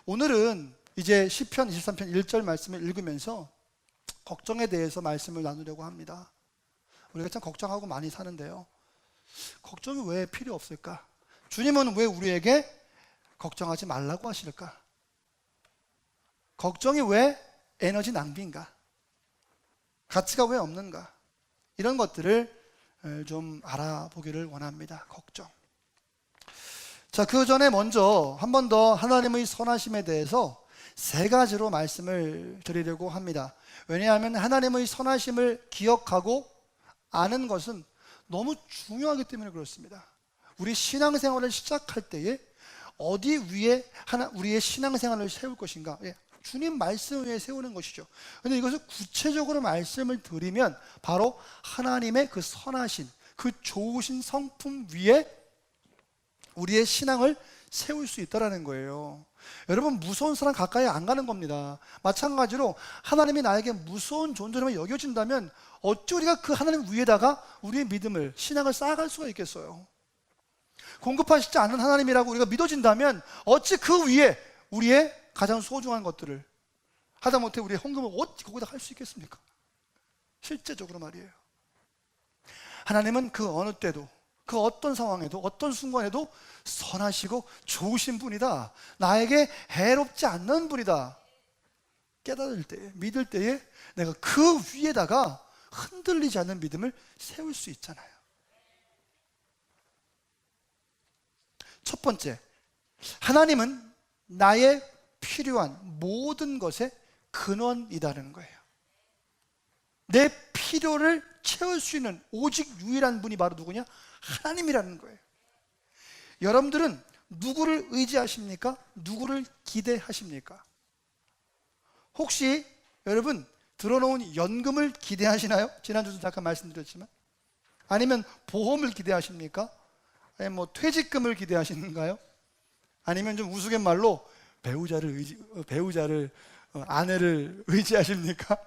오늘은 이제 시편 23편 1절 말씀을 읽으면서 걱정에 대해서 말씀을 나누려고 합니다. 우리가 참 걱정하고 많이 사는데요, 걱정이 왜 필요 없을까? 주님은 왜 우리에게 걱정하지 말라고 하실까? 걱정이 왜 에너지 낭비인가? 가치가 왜 없는가? 이런 것들을 좀 알아보기를 원합니다. 걱정. 자, 그 전에 먼저 한 번 더 하나님의 선하심에 대해서 세 가지로 말씀을 드리려고 합니다. 왜냐하면 하나님의 선하심을 기억하고 아는 것은 너무 중요하기 때문에 그렇습니다. 우리 신앙생활을 시작할 때에 어디 위에 우리의 신앙생활을 세울 것인가? 주님 말씀 위에 세우는 것이죠. 그런데 이것을 구체적으로 말씀을 드리면 바로 하나님의 그 선하신, 그 좋으신 성품 위에 우리의 신앙을 세울 수 있다는 거예요. 여러분, 무서운 사람 가까이 안 가는 겁니다. 마찬가지로 하나님이 나에게 무서운 존재로 여겨진다면 어찌 우리가 그 하나님 위에다가 우리의 믿음을, 신앙을 쌓아갈 수가 있겠어요? 공급하시지 않는 하나님이라고 우리가 믿어진다면 어찌 그 위에 우리의 가장 소중한 것들을, 하다못해 우리의 헌금을 어찌 거기다 할 수 있겠습니까? 실제적으로 말이에요. 하나님은 그 어느 때도, 그 어떤 상황에도, 어떤 순간에도 선하시고 좋으신 분이다, 나에게 해롭지 않는 분이다 깨달을 때에, 믿을 때에 내가 그 위에다가 흔들리지 않는 믿음을 세울 수 있잖아요. 첫 번째, 하나님은 나의 필요한 모든 것의 근원이라는 거예요. 내 필요를 채울 수 있는 오직 유일한 분이 바로 누구냐? 하나님이라는 거예요. 여러분들은 누구를 의지하십니까? 누구를 기대하십니까? 혹시 여러분 들어놓은 연금을 기대하시나요? 지난주도 잠깐 말씀드렸지만. 아니면 보험을 기대하십니까? 아니면 뭐 퇴직금을 기대하시는가요? 아니면 좀 우스갯말로 배우자를 아내를 의지하십니까?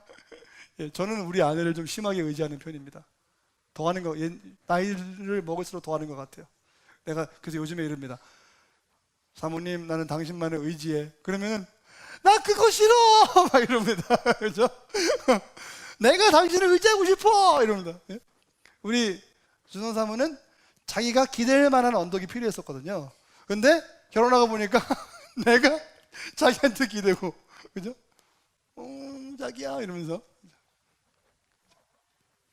저는 우리 아내를 좀 심하게 의지하는 편입니다. 더하는 거, 나이를 먹을수록 더하는 것 같아요. 내가 그래서 요즘에 이럽니다. 사모님, 나는 당신만을 의지해. 그러면은 나 그거 싫어! 막 이럽니다. 그죠? 내가 당신을 의지하고 싶어! 이럽니다. 우리 준원 사모는 자기가 기댈 만한 언덕이 필요했었거든요. 근데 결혼하고 보니까 내가 자기한테 기대고, 그죠? 자기야 이러면서.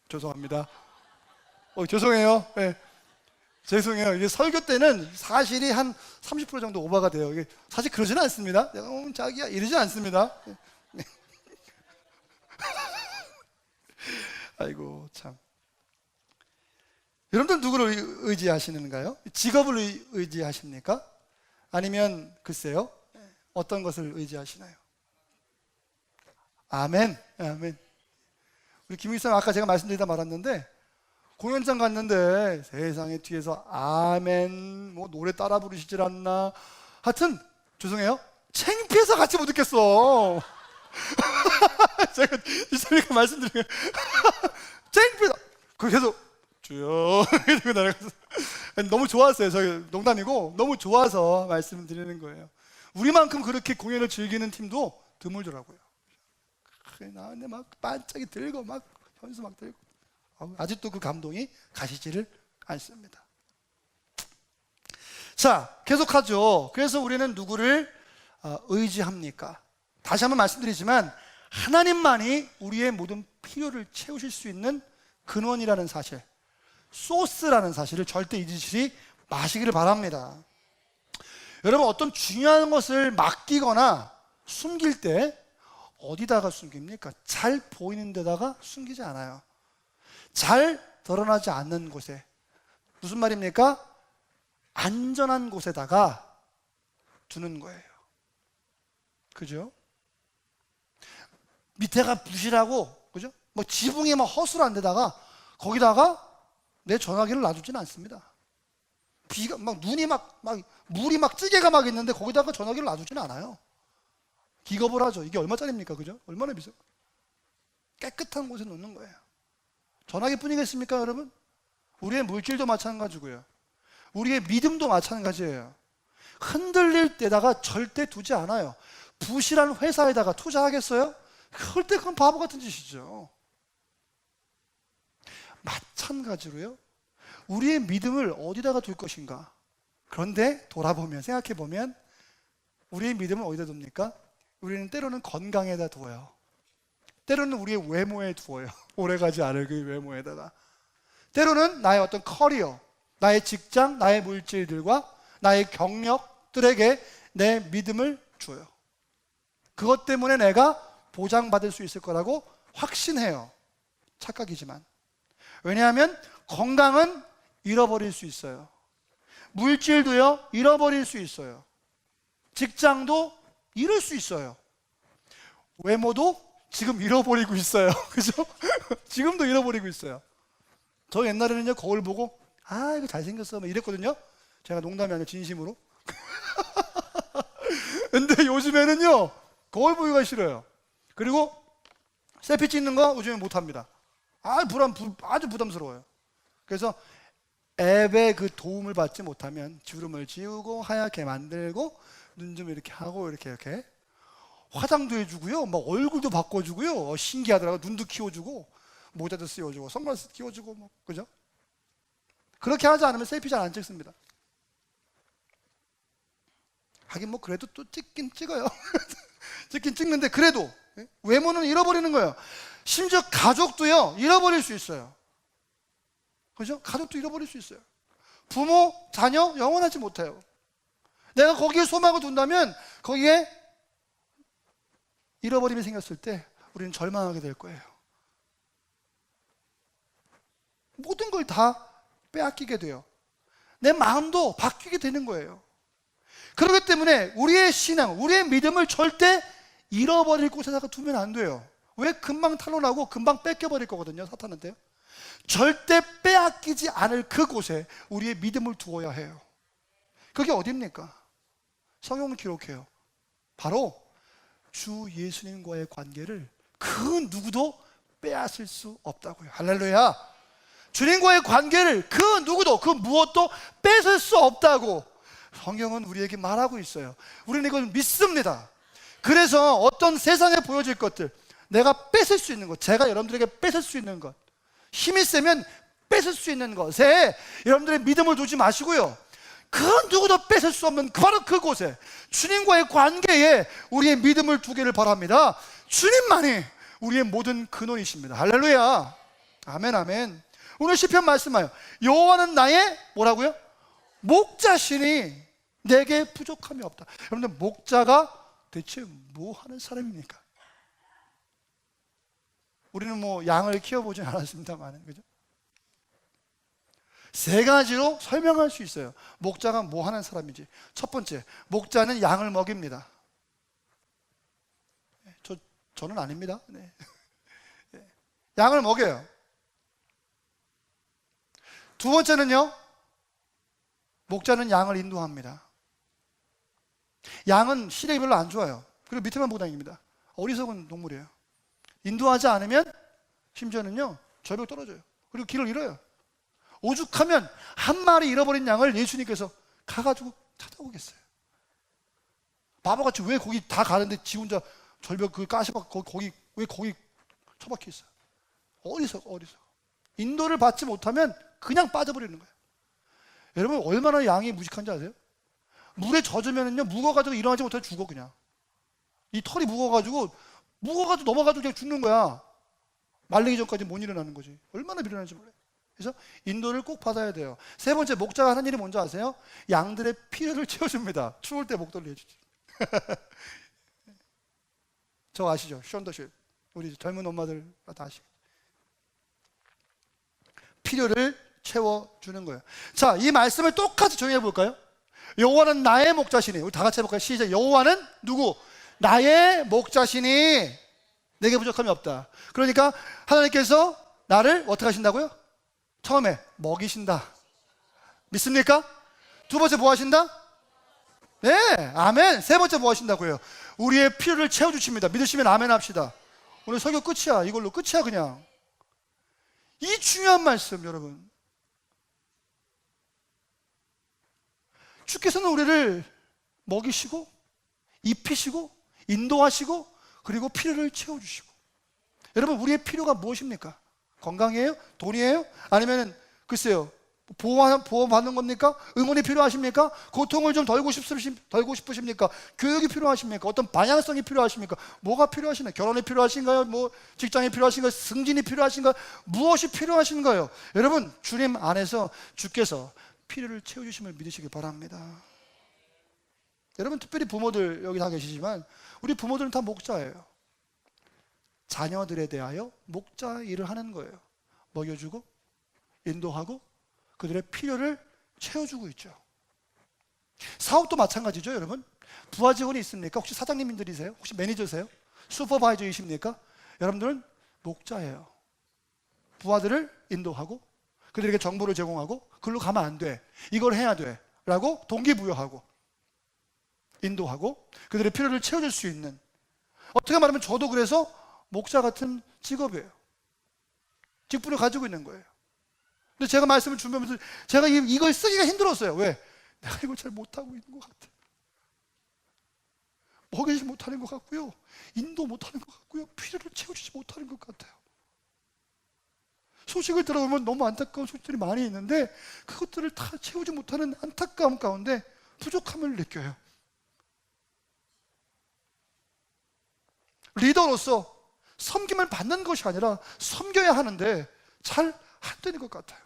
죄송합니다. 죄송해요. 네. 죄송해요. 이게 설교 때는 사실이 한 30% 정도 오버가 돼요. 이게 사실 그러지는 않습니다. 자기야 이러지 않습니다. 네. 아이고 참. 여러분들 누구를 의지하시는가요? 직업을 의지하십니까? 아니면 글쎄요, 어떤 것을 의지하시나요? 아멘. 아멘. 우리 김일성 아까 제가 말씀드리다 말았는데, 공연장 갔는데 세상에 뒤에서 아멘 뭐 노래 따라 부르시질 않나, 하여튼 죄송해요, 창피해서 같이 못 듣겠어. 제가 이사님께 말씀드리면 창피해서 그래서 주여 이러고 날아가서 너무 좋았어요. 저희 농담이고 너무 좋아서 말씀드리는 거예요. 우리만큼 그렇게 공연을 즐기는 팀도 드물더라고요. 나한테 막 반짝이 들고 막 현수 막 들고, 아직도 그 감동이 가시지를 않습니다. 자, 계속하죠. 그래서 우리는 누구를 의지합니까? 다시 한번 말씀드리지만 하나님만이 우리의 모든 필요를 채우실 수 있는 근원이라는 사실, 소스라는 사실을 절대 잊으시지 마시기를 바랍니다. 여러분, 어떤 중요한 것을 맡기거나 숨길 때 어디다가 숨깁니까? 잘 보이는 데다가 숨기지 않아요. 잘 드러나지 않는 곳에, 무슨 말입니까? 안전한 곳에다가 두는 거예요. 그죠? 밑에가 부실하고, 그죠? 뭐 지붕이 막 허술한 데다가 거기다가 내 전화기를 놔두지는 않습니다. 비가 막, 눈이 막 물이 막 찌개가 막 있는데 거기다가 전화기를 놔두지는 않아요. 기겁을 하죠. 이게 얼마짜리입니까? 그죠? 얼마나 비싸요? 깨끗한 곳에 놓는 거예요. 전화기뿐이겠습니까, 여러분? 우리의 물질도 마찬가지고요. 우리의 믿음도 마찬가지예요. 흔들릴 때다가 절대 두지 않아요. 부실한 회사에다가 투자하겠어요? 절대 그건 바보 같은 짓이죠. 마찬가지로요, 우리의 믿음을 어디다가 둘 것인가? 그런데 돌아보면, 생각해보면 우리의 믿음을 어디다 둡니까? 우리는 때로는 건강에다 두어요. 때로는 우리의 외모에 두어요. 오래가지 않을 그 외모에다가. 때로는 나의 어떤 커리어, 나의 직장, 나의 물질들과 나의 경력들에게 내 믿음을 줘요. 그것 때문에 내가 보장받을 수 있을 거라고 확신해요. 착각이지만. 왜냐하면 건강은 잃어버릴 수 있어요. 물질도요, 잃어버릴 수 있어요. 직장도 잃을 수 있어요. 외모도 지금 잃어버리고 있어요. 그죠? 지금도 잃어버리고 있어요. 저 옛날에는요, 거울 보고 이거 잘생겼어 막 이랬거든요. 제가 농담이 아니라 진심으로. 근데 요즘에는요, 거울 보기가 싫어요. 그리고 셀피 찍는 거 요즘에 못합니다. 아주 부담스러워요. 그래서 앱의 그 도움을 받지 못하면 주름을 지우고 하얗게 만들고 눈 좀 이렇게 하고 이렇게 화장도 해주고요, 막 얼굴도 바꿔주고요. 신기하더라고요. 눈도 키워주고 모자도 씌워주고 선글라스 끼워주고 뭐, 그죠? 그렇게 하지 않으면 셀피 잘 안 찍습니다. 하긴 뭐 그래도 또 찍긴 찍어요. 찍긴 찍는데 그래도 외모는 잃어버리는 거예요. 심지어 가족도요, 잃어버릴 수 있어요. 그죠? 가족도 잃어버릴 수 있어요. 부모, 자녀 영원하지 못해요. 내가 거기에 소망을 둔다면 거기에 잃어버림이 생겼을 때 우리는 절망하게 될 거예요. 모든 걸 다 빼앗기게 돼요. 내 마음도 바뀌게 되는 거예요. 그렇기 때문에 우리의 신앙, 우리의 믿음을 절대 잃어버릴 곳에다가 두면 안 돼요. 왜? 금방 탄로나고 금방 뺏겨버릴 거거든요, 사탄한테요. 절대 빼앗기지 않을 그곳에 우리의 믿음을 두어야 해요. 그게 어디입니까? 성경은 기록해요. 바로 주 예수님과의 관계를 그 누구도 빼앗을 수 없다고요. 할렐루야. 주님과의 관계를 그 누구도, 그 무엇도 뺏을 수 없다고 성경은 우리에게 말하고 있어요. 우리는 이걸 믿습니다. 그래서 어떤 세상에 보여질 것들, 내가 뺏을 수 있는 것, 제가 여러분들에게 뺏을 수 있는 것, 힘이 세면 뺏을 수 있는 것에 여러분들의 믿음을 두지 마시고요, 그 누구도 뺏을 수 없는 바로 그곳에 주님과의 관계에 우리의 믿음을 두기를 바랍니다. 주님만이 우리의 모든 근원이십니다. 할렐루야. 아멘, 아멘. 오늘 시편 말씀하여 여호와는 나의 뭐라고요? 목자시니 내게 부족함이 없다. 여러분들, 목자가 대체 뭐 하는 사람입니까? 우리는 뭐 양을 키워보진 않았습니다만, 그죠? 세 가지로 설명할 수 있어요. 목자가 뭐 하는 사람인지. 첫 번째, 목자는 양을 먹입니다. 저는 아닙니다. 네. 양을 먹여요. 두 번째는요, 목자는 양을 인도합니다. 양은 시력이 별로 안 좋아요. 그리고 밑에만 보고 다닙니다. 어리석은 동물이에요. 인도하지 않으면 심지어는요, 절벽 떨어져요. 그리고 길을 잃어요. 오죽하면 한 마리 잃어버린 양을 예수님께서 가가지고 찾아오겠어요. 바보같이 왜 거기 다 가는데 지 혼자 절벽 그 가시박 거기 왜 거기 처박혀 있어요? 어리석어. 인도를 받지 못하면 그냥 빠져버리는 거예요. 여러분, 얼마나 양이 무식한지 아세요? 물에 젖으면은요, 묵어가지고 일어나지 못해 죽어. 그냥 이 털이 묵어가지고 넘어가지고 그냥 죽는 거야. 말리기 전까지 못 일어나는 거지. 얼마나 미련한지 몰라요. 그래서 인도를 꼭 받아야 돼요. 세 번째, 목자가 하는 일이 뭔지 아세요? 양들의 필요를 채워줍니다. 추울 때 목도리 해주지. 저 아시죠? 션더실. 우리 젊은 엄마들 다 아시죠? 필요를 채워주는 거예요. 자, 이 말씀을 똑같이 정해 볼까요? 여호와는 나의 목자시니. 우리 다 같이 해볼까요? 시작. 여호와는 누구? 나의 목자시니 내게 부족함이 없다. 그러니까 하나님께서 나를 어떻게 하신다고요? 처음에 먹이신다. 믿습니까? 두 번째 뭐 하신다? 네, 아멘. 세 번째 뭐 하신다고요? 우리의 필요를 채워주십니다. 믿으시면 아멘 합시다. 오늘 설교 끝이야. 이걸로 끝이야 그냥. 이 중요한 말씀, 여러분. 주께서는 우리를 먹이시고 입히시고 인도하시고 그리고 필요를 채워주시고. 여러분, 우리의 필요가 무엇입니까? 건강이에요? 돈이에요? 아니면 글쎄요, 보호받는 겁니까? 응원이 필요하십니까? 고통을 좀 덜고 싶으십니까? 교육이 필요하십니까? 어떤 방향성이 필요하십니까? 뭐가 필요하신가요? 결혼이 필요하신가요? 뭐 직장이 필요하신가요? 승진이 필요하신가요? 무엇이 필요하신가요? 여러분, 주님 안에서 주께서 필요를 채워주심을 믿으시기 바랍니다. 여러분, 특별히 부모들 여기 다 계시지만 우리 부모들은 다 목자예요. 자녀들에 대하여 목자 일을 하는 거예요. 먹여주고 인도하고 그들의 필요를 채워주고 있죠. 사업도 마찬가지죠. 여러분, 부하 직원이 있습니까? 혹시 사장님들이세요? 혹시 매니저세요? 슈퍼바이저이십니까? 여러분들은 목자예요. 부하들을 인도하고 그들에게 정보를 제공하고 글로 가면 안 돼, 이걸 해야 돼 라고 동기부여하고 인도하고 그들의 필요를 채워줄 수 있는, 어떻게 말하면 저도 그래서 목자 같은 직업이에요. 직분을 가지고 있는 거예요. 근데 제가 말씀을 준비하면서 제가 이걸 쓰기가 힘들었어요. 왜? 내가 이걸 잘 못하고 있는 것 같아요. 먹이지 못하는 것 같고요, 인도 못하는 것 같고요, 필요를 채워주지 못하는 것 같아요. 소식을 들어보면 너무 안타까운 소식들이 많이 있는데 그것들을 다 채우지 못하는 안타까움 가운데 부족함을 느껴요. 리더로서 섬김을 받는 것이 아니라 섬겨야 하는데 잘 안 되는 것 같아요.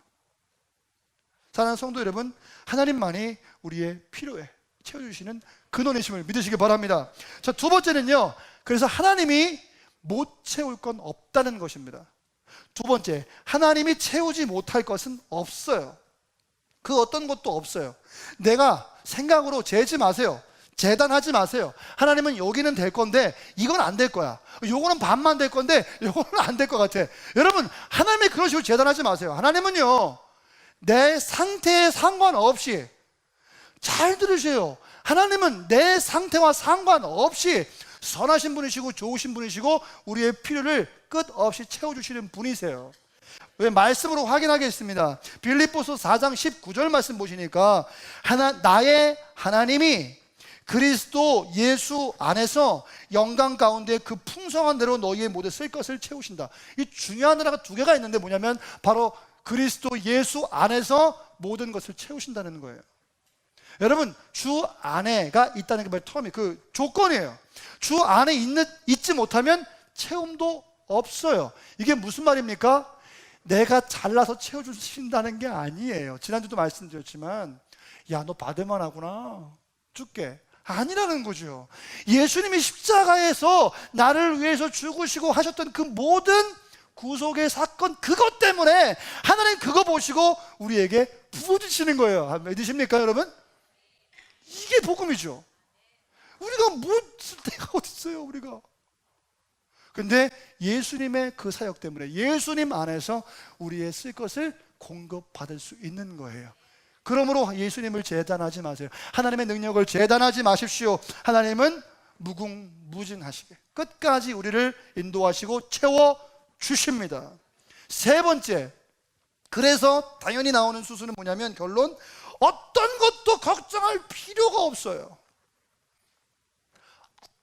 사랑하는 성도 여러분, 하나님만이 우리의 필요에 채워주시는 근원이심을 믿으시기 바랍니다. 자, 두 번째는요, 그래서 하나님이 못 채울 건 없다는 것입니다. 두 번째, 하나님이 채우지 못할 것은 없어요. 그 어떤 것도 없어요. 내가 생각으로 재지 마세요. 재단하지 마세요. 하나님은 여기는 될 건데 이건 안 될 거야. 요거는 반만 될 건데 요거는 안 될 것 같아. 여러분, 하나님이 그런 식으로 재단하지 마세요. 하나님은요, 내 상태에 상관없이, 잘 들으세요, 하나님은 내 상태와 상관없이 선하신 분이시고 좋으신 분이시고 우리의 필요를 끝없이 채워주시는 분이세요. 왜? 말씀으로 확인하겠습니다. 빌립보서 4장 19절 말씀 보시니까 나의 하나님이 그리스도 예수 안에서 영광 가운데 그 풍성한 대로 너희의 모든 쓸 것을 채우신다. 이 중요한 단어가 두 개가 있는데 뭐냐면 바로 그리스도 예수 안에서 모든 것을 채우신다는 거예요. 여러분, 주 안에가 있다는 게 바로 텀이 그 조건이에요. 주 안에 있지 못하면 채움도 없어요. 이게 무슨 말입니까? 내가 잘나서 채워주신다는 게 아니에요. 지난주도 말씀드렸지만 야, 너 받을만 하구나, 줄게, 아니라는 거죠. 예수님이 십자가에서 나를 위해서 죽으시고 하셨던 그 모든 구속의 사건, 그것 때문에 하나님 그거 보시고 우리에게 부어주시는 거예요. 믿으십니까 여러분? 이게 복음이죠. 우리가 뭐 쓸 데가 어디 있어요, 우리가. 근데 예수님의 그 사역 때문에 예수님 안에서 우리의 쓸 것을 공급받을 수 있는 거예요. 그러므로 예수님을 재단하지 마세요. 하나님의 능력을 재단하지 마십시오. 하나님은 무궁무진하시게 끝까지 우리를 인도하시고 채워주십니다. 세 번째, 그래서 당연히 나오는 수수는 뭐냐면 결론, 어떤 것도 걱정할 필요가 없어요.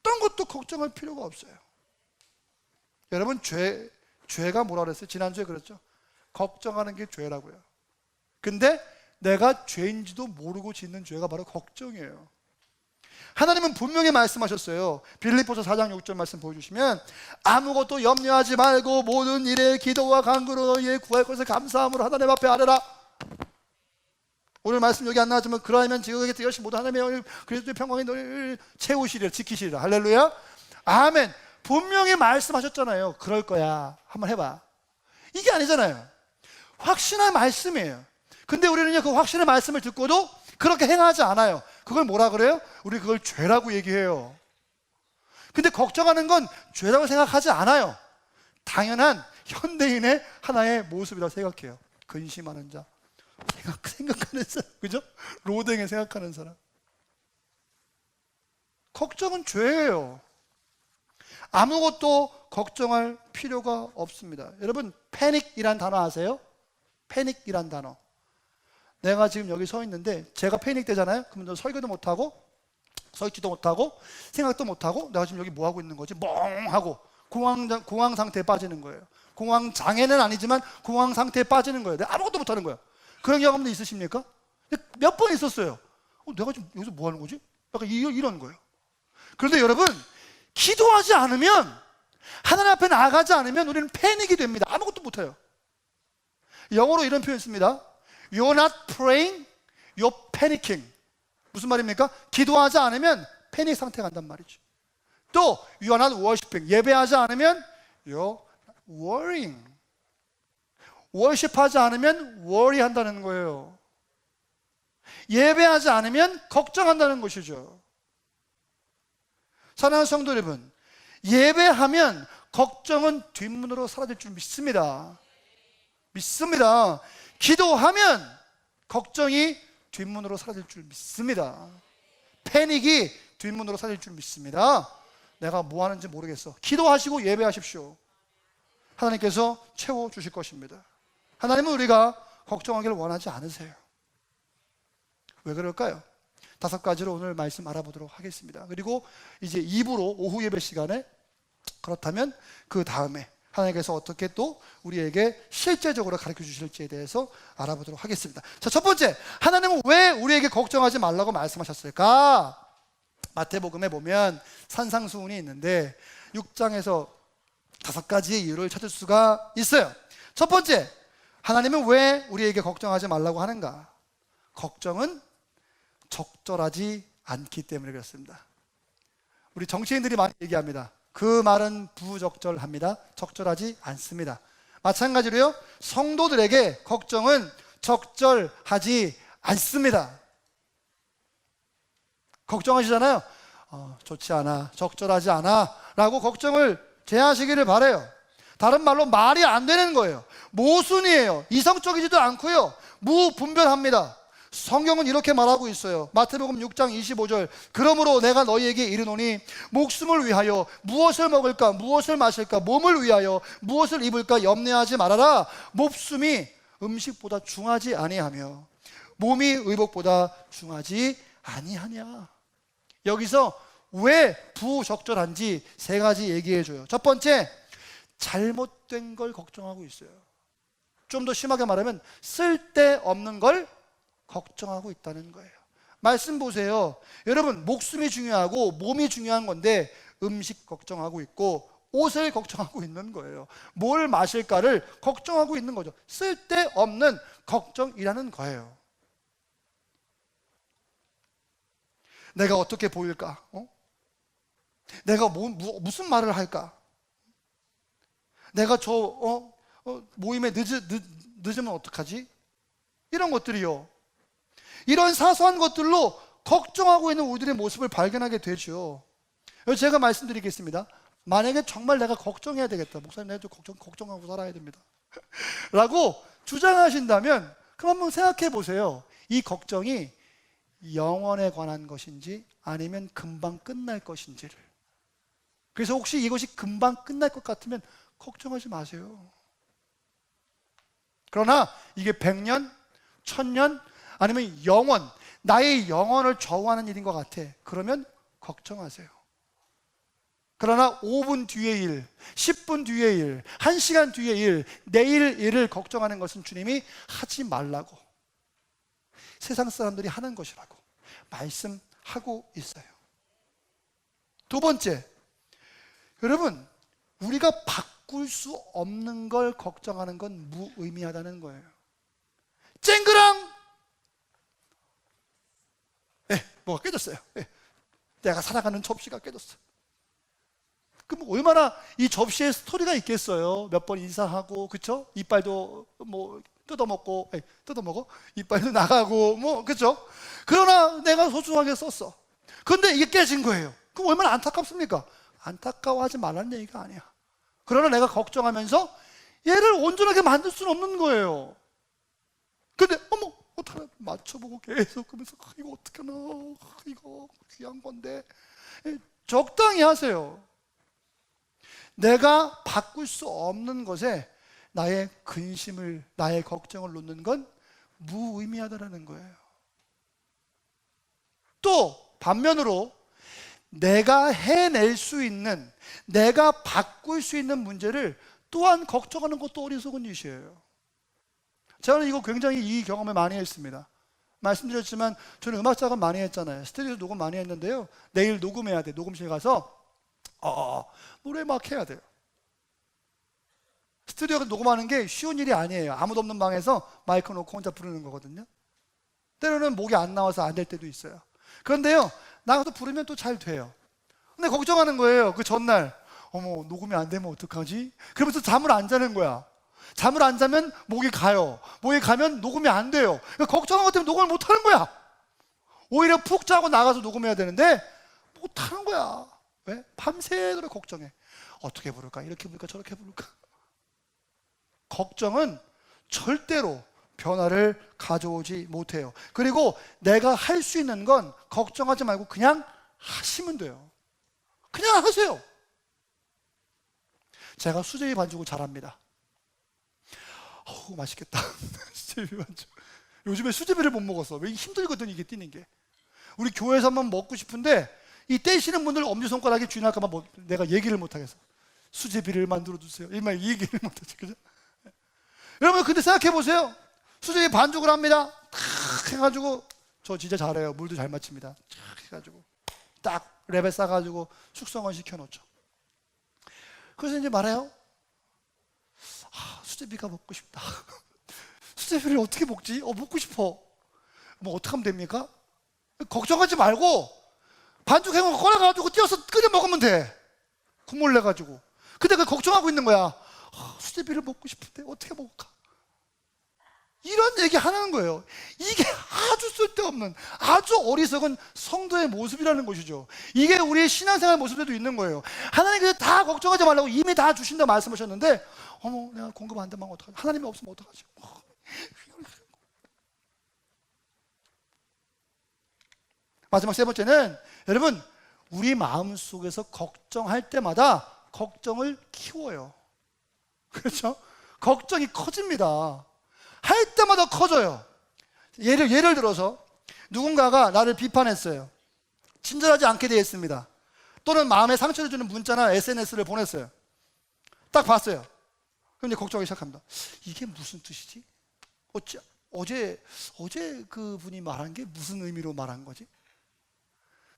어떤 것도 걱정할 필요가 없어요. 여러분, 죄가 뭐라 그랬어요? 지난주에 그랬죠? 걱정하는 게 죄라고요. 근데 내가 죄인지도 모르고 짓는 죄가 바로 걱정이에요. 하나님은 분명히 말씀하셨어요. 빌립보서 4장 6절 말씀 보여주시면 아무것도 염려하지 말고 모든 일에 기도와 간구로 너희의 구할 것을 감사함으로 하나님 앞에 아뢰라. 오늘 말씀 여기 안 나왔지만 그러하면 지극하게 뛰어신 모든 하나님의 그리스도의 평강이 너희를 채우시리라, 지키시리라. 할렐루야, 아멘. 분명히 말씀하셨잖아요. 그럴 거야, 한번 해봐. 이게 아니잖아요. 확신한 말씀이에요. 근데 우리는요, 그 확신의 말씀을 듣고도 그렇게 행하지 않아요. 그걸 뭐라 그래요? 우리 그걸 죄라고 얘기해요. 근데 걱정하는 건 죄라고 생각하지 않아요. 당연한 현대인의 하나의 모습이라고 생각해요. 근심하는 자, 생각하는 사람, 그죠? 로댕에 생각하는 사람. 걱정은 죄예요. 아무것도 걱정할 필요가 없습니다. 여러분, 패닉이란 단어 아세요? 패닉이란 단어. 내가 지금 여기 서 있는데 제가 패닉되잖아요? 그러면 너 설교도 못하고 서 있지도 못하고 생각도 못하고 내가 지금 여기 뭐 하고 있는 거지? 멍하고 공황 상태에 빠지는 거예요. 공황 장애는 아니지만 공황 상태에 빠지는 거예요. 내가 아무것도 못하는 거예요. 그런 경험도 있으십니까? 몇 번 있었어요. 내가 지금 여기서 뭐 하는 거지? 약간 이런 거예요. 그런데 여러분, 기도하지 않으면, 하나님 앞에 나아가지 않으면 우리는 패닉이 됩니다. 아무것도 못해요. 영어로 이런 표현 씁니다. You're not praying, you're panicking. 무슨 말입니까? 기도하지 않으면 패닉 상태가 간단 말이죠. 또 You are not worshiping. 예배하지 않으면 You're worrying. worship하지 않으면 worry 한다는 거예요. 예배하지 않으면 걱정한다는 것이죠. 사랑하는 성도 여러분, 예배하면 걱정은 뒷문으로 사라질 줄 믿습니다. 믿습니다. 기도하면 걱정이 뒷문으로 사라질 줄 믿습니다. 패닉이 뒷문으로 사라질 줄 믿습니다. 내가 뭐 하는지 모르겠어. 기도하시고 예배하십시오. 하나님께서 채워주실 것입니다. 하나님은 우리가 걱정하기를 원하지 않으세요. 왜 그럴까요? 5가지로 오늘 말씀 알아보도록 하겠습니다. 그리고 이제 2부로 오후 예배 시간에, 그렇다면 그 다음에 하나님께서 어떻게 또 우리에게 실제적으로 가르쳐 주실지에 대해서 알아보도록 하겠습니다. 자, 첫 번째, 하나님은 왜 우리에게 걱정하지 말라고 말씀하셨을까? 마태복음에 보면 산상수훈이 있는데 6장에서 5가지의 이유를 찾을 수가 있어요. 첫 번째, 하나님은 왜 우리에게 걱정하지 말라고 하는가? 걱정은 적절하지 않기 때문에 그렇습니다. 우리 정치인들이 많이 얘기합니다. 그 말은 부적절합니다. 적절하지 않습니다. 마찬가지로요, 성도들에게 걱정은 적절하지 않습니다. 걱정하시잖아요. 좋지 않아, 적절하지 않아 라고 걱정을 제하시기를 바라요. 다른 말로 말이 안 되는 거예요. 모순이에요. 이성적이지도 않고요, 무분별합니다. 성경은 이렇게 말하고 있어요. 마태복음 6장 25절. 그러므로 내가 너희에게 이르노니 목숨을 위하여 무엇을 먹을까, 무엇을 마실까, 몸을 위하여 무엇을 입을까 염려하지 말아라. 목숨이 음식보다 중하지 아니하며 몸이 의복보다 중하지 아니하냐. 여기서 왜 부적절한지 3가지 얘기해 줘요. 첫 번째, 잘못된 걸 걱정하고 있어요. 좀 더 심하게 말하면 쓸데없는 걸 걱정하고 있다는 거예요. 말씀 보세요. 여러분, 목숨이 중요하고 몸이 중요한 건데 음식 걱정하고 있고 옷을 걱정하고 있는 거예요. 뭘 마실까를 걱정하고 있는 거죠. 쓸데없는 걱정이라는 거예요. 내가 어떻게 보일까? 내가 무슨 말을 할까? 내가 모임에 늦으면 어떡하지? 이런 것들이요. 이런 사소한 것들로 걱정하고 있는 우리들의 모습을 발견하게 되죠. 제가 말씀드리겠습니다. 만약에 정말 내가 걱정해야 되겠다, 목사님 내가 좀 걱정하고 살아야 됩니다 라고 주장하신다면 그럼 한번 생각해 보세요. 이 걱정이 영원에 관한 것인지 아니면 금방 끝날 것인지를. 그래서 혹시 이것이 금방 끝날 것 같으면 걱정하지 마세요. 그러나 이게 100년, 1000년, 아니면 영원, 나의 영혼을 좌우하는 일인 것 같아. 그러면 걱정하세요. 그러나 5분 뒤의 일, 10분 뒤의 일, 1시간 뒤의 일, 내일 일을 걱정하는 것은 주님이 하지 말라고, 세상 사람들이 하는 것이라고 말씀하고 있어요. 두 번째, 여러분, 우리가 바꿀 수 없는 걸 걱정하는 건 무의미하다는 거예요. 쨍그랑 뭐가 깨졌어요. 내가 살아가는 접시가 깨졌어. 그럼 얼마나 이 접시에 스토리가 있겠어요. 몇 번 인사하고, 그쵸? 이빨도 뭐 뜯어먹고, 이빨도 나가고, 그쵸? 그러나 내가 소중하게 썼어. 그런데 이게 깨진 거예요. 그럼 얼마나 안타깝습니까? 안타까워하지 말라는 얘기가 아니야. 그러나 내가 걱정하면서 얘를 온전하게 만들 수는 없는 거예요. 근데 어떻게 맞춰보고 계속 그러면서 이거 어떡하나, 이거 귀한 건데. 적당히 하세요. 내가 바꿀 수 없는 것에 나의 근심을, 나의 걱정을 놓는 건 무의미하다는 거예요. 또 반면으로 내가 해낼 수 있는, 내가 바꿀 수 있는 문제를 또한 걱정하는 것도 어리석은 짓이에요. 저는 이거 굉장히 이 경험을 많이 했습니다. 말씀드렸지만 저는 음악 작업 많이 했잖아요. 스튜디오에서 녹음 많이 했는데요, 내일 녹음해야 돼. 녹음실 가서 노래 막 해야 돼요. 스튜디오에서 녹음하는 게 쉬운 일이 아니에요. 아무도 없는 방에서 마이크 놓고 혼자 부르는 거거든요. 때로는 목이 안 나와서 안 될 때도 있어요. 그런데요, 나가서 부르면 또 잘 돼요. 근데 걱정하는 거예요. 그 전날 어머, 녹음이 안 되면 어떡하지? 그러면서 잠을 안 자는 거야. 잠을 안 자면 목이 가요. 목이 가면 녹음이 안 돼요. 그러니까 걱정한 것 때문에 녹음을 못 하는 거야. 오히려 푹 자고 나가서 녹음해야 되는데 못 하는 거야. 왜? 밤새도록 걱정해. 어떻게 부를까? 이렇게 부를까? 저렇게 부를까? 걱정은 절대로 변화를 가져오지 못해요. 그리고 내가 할 수 있는 건 걱정하지 말고 그냥 하시면 돼요. 그냥 하세요. 제가 수제비 반죽을 잘합니다. 맛있겠다. 수제비 반죽. 요즘에 수제비를 못 먹었어. 왜 힘들거든, 이게 뛰는 게. 우리 교회에서 한번 먹고 싶은데 이 떼시는 분들 엄지손가락에 쥐날까 봐 내가 얘기를 못 하겠어. 수제비를 만들어 주세요. 이 얘기를 못 하죠. 그죠? 여러분, 근데 생각해 보세요. 수제비 반죽을 합니다. 탁 해가지고, 저 진짜 잘해요. 물도 잘 맞춥니다. 탁 해가지고 딱 랩에 싸가지고 숙성을 시켜놓죠. 그래서 이제 말해요. 수제비가 먹고 싶다. 수제비를 어떻게 먹지? 먹고 싶어. 뭐 어떻게 하면 됩니까? 걱정하지 말고 반죽 해놓은 거 꺼내가지고 띄어서 끓여 먹으면 돼. 국물 내가지고. 근데 그 걱정하고 있는 거야. 수제비를 먹고 싶은데 어떻게 먹을까? 이런 얘기 하는 거예요. 이게 아주 쓸데없는, 아주 어리석은 성도의 모습이라는 것이죠. 이게 우리의 신앙생활 모습에도 있는 거예요. 하나님께서 다 걱정하지 말라고 이미 다 주신다 말씀하셨는데, 어머, 내가 공급 안 되면 어떡하지? 하나님이 없으면 어떡하지? 마지막 세 번째는, 여러분, 우리 마음속에서 걱정할 때마다 걱정을 키워요. 그렇죠? 걱정이 커집니다. 할 때마다 커져요. 예를 들어서 누군가가 나를 비판했어요. 친절하지 않게 대했습니다. 또는 마음에 상처를 주는 문자나 SNS를 보냈어요. 딱 봤어요. 그럼 이제 걱정하기 시작합니다. 이게 무슨 뜻이지? 어제 그분이 말한 게 무슨 의미로 말한 거지?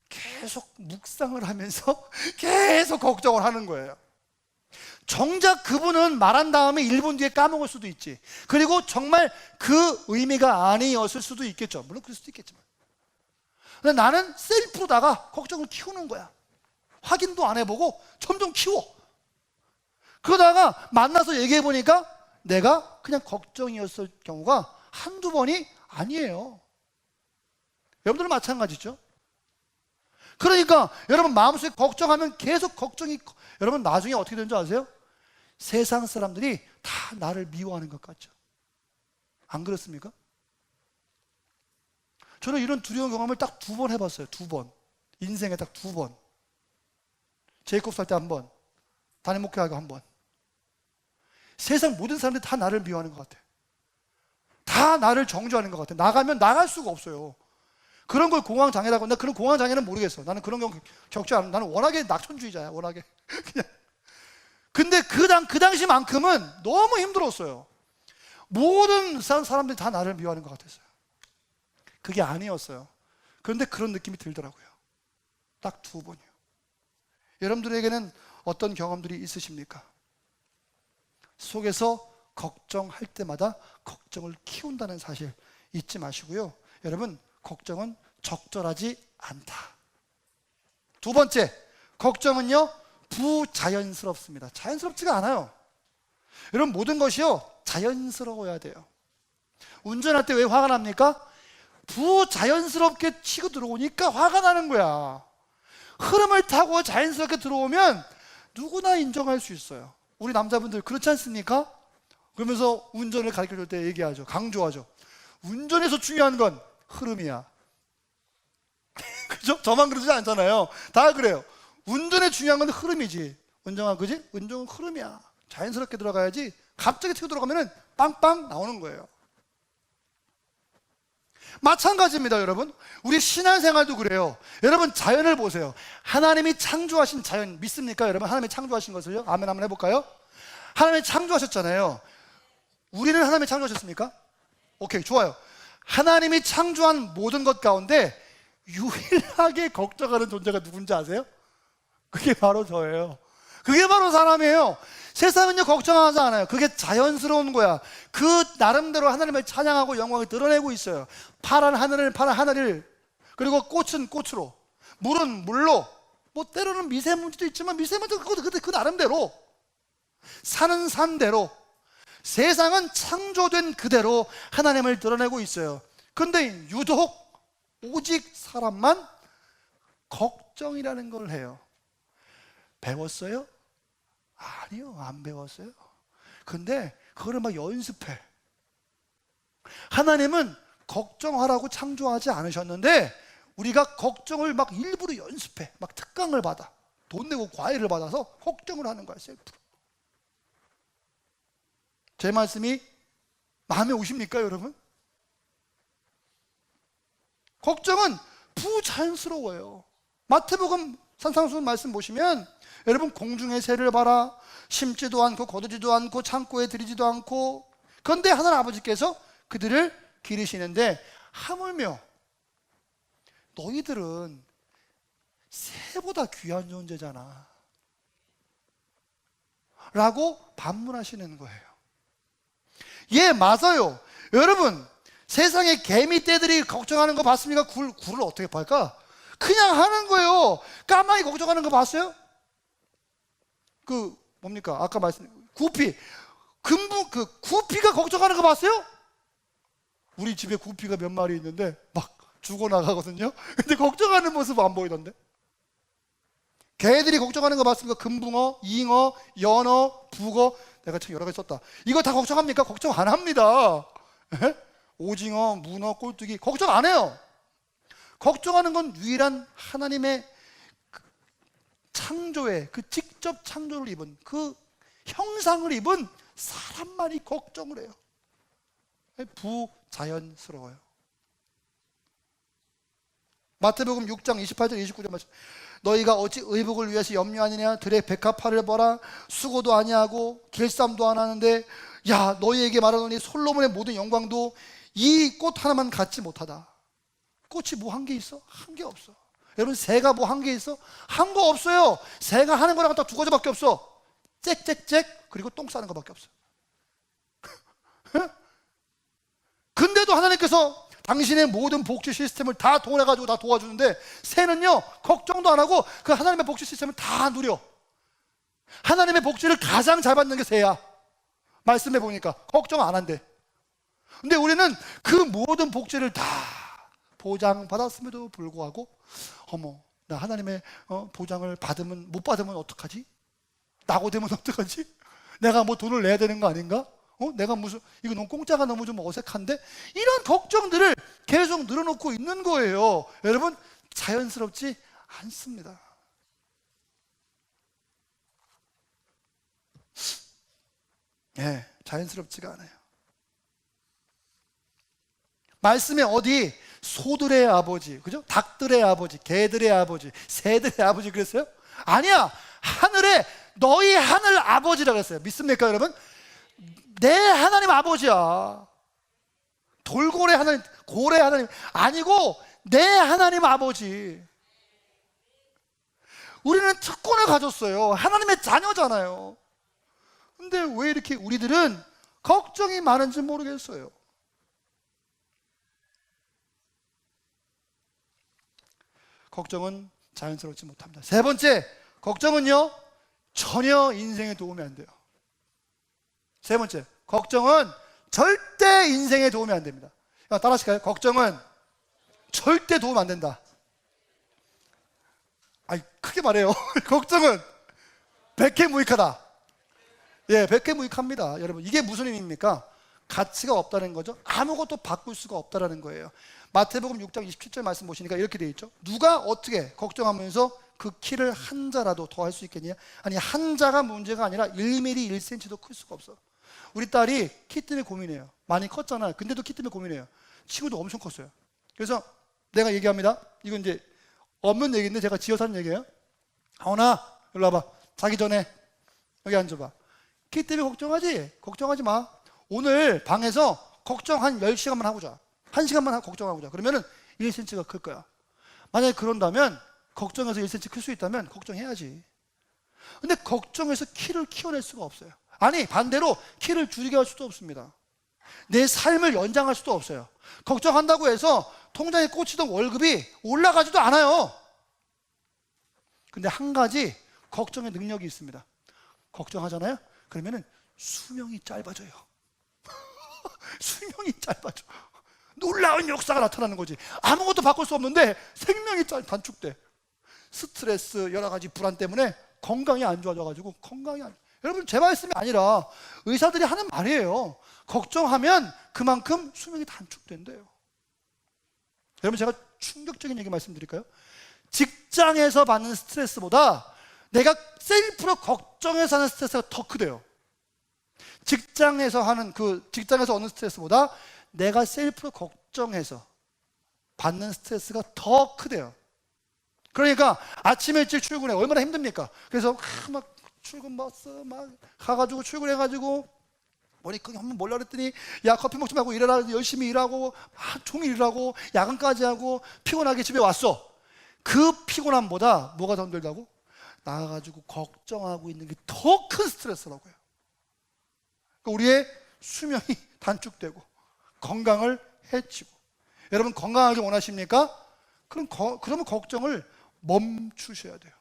계속 묵상을 하면서 계속 걱정을 하는 거예요. 정작 그분은 말한 다음에 1분 뒤에 까먹을 수도 있지. 그리고 정말 그 의미가 아니었을 수도 있겠죠. 물론 그럴 수도 있겠지만. 근데 나는 셀프로다가 걱정을 키우는 거야. 확인도 안 해보고 점점 키워. 그러다가 만나서 얘기해 보니까 내가 그냥 걱정이었을 경우가 한두 번이 아니에요. 여러분들은 마찬가지죠. 그러니까 여러분 마음속에 걱정하면 계속 걱정이, 여러분 나중에 어떻게 되는 줄 아세요? 세상 사람들이 다 나를 미워하는 것 같죠. 안 그렇습니까? 저는 이런 두려운 경험을 딱 2번 해봤어요. 2번. 인생에 딱 2번. 제이콥 살 때 1번, 담임 목회하고 1번. 세상 모든 사람들이 다 나를 미워하는 것 같아. 다 나를 정죄하는 것 같아. 나가면 나갈 수가 없어요. 그런 걸 공황장애라고. 나 그런 공황장애는 모르겠어. 나는 그런 경우 겪지 않아. 나는 워낙에 낙천주의자야. 워낙에. 그냥. 근데 그 당시만큼은 너무 힘들었어요. 모든 사람들이 다 나를 미워하는 것 같았어요. 그게 아니었어요. 그런데 그런 느낌이 들더라고요. 딱 2번이요. 여러분들에게는 어떤 경험들이 있으십니까? 속에서 걱정할 때마다 걱정을 키운다는 사실 잊지 마시고요. 여러분, 걱정은 적절하지 않다. 2번째, 걱정은요 부자연스럽습니다. 자연스럽지가 않아요. 여러분, 모든 것이요 자연스러워야 돼요. 운전할 때 왜 화가 납니까? 부자연스럽게 치고 들어오니까 화가 나는 거야. 흐름을 타고 자연스럽게 들어오면 누구나 인정할 수 있어요. 우리 남자분들 그렇지 않습니까? 그러면서 운전을 가르쳐줄 때 얘기하죠. 강조하죠. 운전에서 중요한 건 흐름이야. 그죠? 저만 그러지 않잖아요. 다 그래요. 운전에 중요한 건 흐름이지. 운전아, 그지? 운전은 흐름이야. 자연스럽게 들어가야지. 갑자기 튀고 들어가면 빵빵 나오는 거예요. 마찬가지입니다, 여러분. 우리 신앙생활도 그래요. 여러분, 자연을 보세요. 하나님이 창조하신 자연 믿습니까? 여러분, 하나님이 창조하신 것을요? 아멘 한번 해볼까요? 하나님이 창조하셨잖아요. 우리는 하나님이 창조하셨습니까? 오케이, 좋아요. 하나님이 창조한 모든 것 가운데 유일하게 걱정하는 존재가 누군지 아세요? 그게 바로 저예요. 그게 바로 사람이에요. 세상은요 걱정하지 않아요. 그게 자연스러운 거야. 그 나름대로 하나님을 찬양하고 영광을 드러내고 있어요. 파란 하늘을, 그리고 꽃은 꽃으로, 물은 물로, 뭐 때로는 미세먼지도 있지만 미세먼지도 그 나름대로, 산은 산대로, 세상은 창조된 그대로 하나님을 드러내고 있어요. 근데 유독 오직 사람만 걱정이라는 걸 해요. 배웠어요? 아니요, 안 배웠어요. 근데 그거를 막 연습해. 하나님은 걱정하라고 창조하지 않으셨는데 우리가 걱정을 막 일부러 연습해. 막 특강을 받아, 돈 내고 과외를 받아서 걱정을 하는 거야, 셀프로. 제 말씀이 마음에 오십니까, 여러분? 걱정은 부자연스러워요. 마태복음 산상수훈 말씀 보시면 여러분, 공중의 새를 봐라. 심지도 않고 거두지도 않고 창고에 들이지도 않고, 그런데 하나님 아버지께서 그들을 기르시는데 하물며 너희들은 새보다 귀한 존재잖아 라고 반문하시는 거예요. 예, 맞아요. 여러분, 세상에 개미떼들이 걱정하는 거 봤습니까? 굴을 어떻게 팔까? 그냥 하는 거예요. 까마귀 걱정하는 거 봤어요? 그 뭡니까? 아까 구피. 구피가 걱정하는 거 봤어요? 우리 집에 구피가 몇 마리 있는데 막 죽어나가거든요. 근데 걱정하는 모습 안 보이던데. 개들이 걱정하는 거 봤습니까? 금붕어, 잉어, 연어, 북어. 내가 참 여러 가지 썼다. 이거 다 걱정합니까? 걱정 안 합니다. 오징어, 문어, 꼴뚜기 걱정 안 해요. 걱정하는 건 유일한 하나님의 창조의 그 직접 창조를 입은 그 형상을 입은 사람만이 걱정을 해요. 부자연스러워요. 마태복음 6장 28절 29절 말씀. 너희가 어찌 의복을 위해서 염려하느냐? 들의 백합화를 보라. 수고도 아니하고 길쌈도 안 하는데, 야, 너희에게 말하노니 솔로몬의 모든 영광도 이 꽃 하나만 갖지 못하다. 꽃이 뭐 한 게 있어? 한 게 없어. 여러분, 새가 뭐 한 게 있어? 한 거 없어요. 새가 하는 거랑 딱 두 가지밖에 없어. 짹짹짹, 그리고 똥 싸는 거밖에 없어. 근데도 하나님께서 당신의 모든 복지 시스템을 다 동원해가지고 다 도와주는데, 새는요 걱정도 안 하고 그 하나님의 복지 시스템을 다 누려. 하나님의 복지를 가장 잘 받는 게 새야. 말씀해 보니까 걱정 안 한대. 근데 우리는 그 모든 복지를 다 보장받았음에도 불구하고, 어머, 나 하나님의 보장을 못 받으면 어떡하지? 낙오되면 어떡하지? 내가 뭐 돈을 내야 되는 거 아닌가? 내가 이거 너무 공짜가 너무 좀 어색한데? 이런 걱정들을 계속 늘어놓고 있는 거예요. 여러분, 자연스럽지 않습니다. 예, 자연스럽지가 않아요. 말씀에 어디 소들의 아버지, 그죠? 닭들의 아버지, 개들의 아버지, 새들의 아버지 그랬어요? 아니야. 하늘에 너희 하늘 아버지라고 했어요. 믿습니까, 여러분? 내 하나님 아버지야. 돌고래 하나님, 고래 하나님 아니고 내 하나님 아버지. 우리는 특권을 가졌어요. 하나님의 자녀잖아요. 근데 왜 이렇게 우리들은 걱정이 많은지 모르겠어요. 걱정은 자연스럽지 못합니다. 세 번째, 걱정은요 전혀 인생에 도움이 안 돼요. 세 번째, 걱정은 절대 인생에 도움이 안 됩니다. 따라하실까요? 걱정은 절대 도움 안 된다. 아니, 크게 말해요. 걱정은 백해무익하다. 예, 백해무익합니다. 여러분, 이게 무슨 의미입니까? 가치가 없다는 거죠. 아무것도 바꿀 수가 없다는 거예요. 마태복음 6장 27절 말씀 보시니까 이렇게 되어 있죠. 누가 어떻게 걱정하면서 그 키를 한 자라도 더 할 수 있겠냐? 아니, 한 자가 문제가 아니라 1mm, 1cm도 클 수가 없어. 우리 딸이 키 때문에 고민해요. 많이 컸잖아요. 근데도 키 때문에 고민해요. 친구도 엄청 컸어요. 그래서 내가 얘기합니다. 이건 이제 없는 얘기인데 제가 지어서 하는 얘기예요. 하원아, 일로 와봐. 자기 전에 여기 앉아봐. 키 때문에 걱정하지? 걱정하지 마. 오늘 방에서 걱정 한 10시간만 하고 자. 1시간만 걱정하고 자. 그러면은 1cm가 클 거야. 만약에 그런다면 걱정해서 1cm 클 수 있다면 걱정해야지. 근데 걱정해서 키를 키워낼 수가 없어요. 아니, 반대로 키를 줄이게 할 수도 없습니다. 내 삶을 연장할 수도 없어요. 걱정한다고 해서 통장에 꽂히던 월급이 올라가지도 않아요. 근데 한 가지 걱정의 능력이 있습니다. 걱정하잖아요? 그러면은 수명이 짧아져요. 수명이 짧아져. 놀라운 역사가 나타나는 거지. 아무것도 바꿀 수 없는데 생명이 단축돼. 스트레스, 여러 가지 불안 때문에 건강이 안 좋아져가지고 여러분, 제 말씀이 아니라 의사들이 하는 말이에요. 걱정하면 그만큼 수명이 단축된대요. 여러분, 제가 충격적인 얘기 말씀드릴까요? 직장에서 받는 스트레스보다 내가 셀프로 걱정해서 하는 스트레스가 더 크대요. 직장에서 얻는 스트레스보다 내가 셀프로 걱정해서 받는 스트레스가 더 크대요. 그러니까 아침에 일찍 출근해. 얼마나 힘듭니까? 그래서 막 출근 버스 막 가가지고 출근해가지고 머리끈이 한번 몰라 그랬더니 야, 커피 먹지 말고 일해라. 열심히 일하고 종일 일하고 야근까지 하고 피곤하게 집에 왔어. 그 피곤함보다 뭐가 더 힘들다고? 나가가지고 걱정하고 있는 게 더 큰 스트레스라고요. 그러니까 우리의 수명이 단축되고 건강을 해치고. 여러분, 건강하게 원하십니까? 그러면 걱정을 멈추셔야 돼요.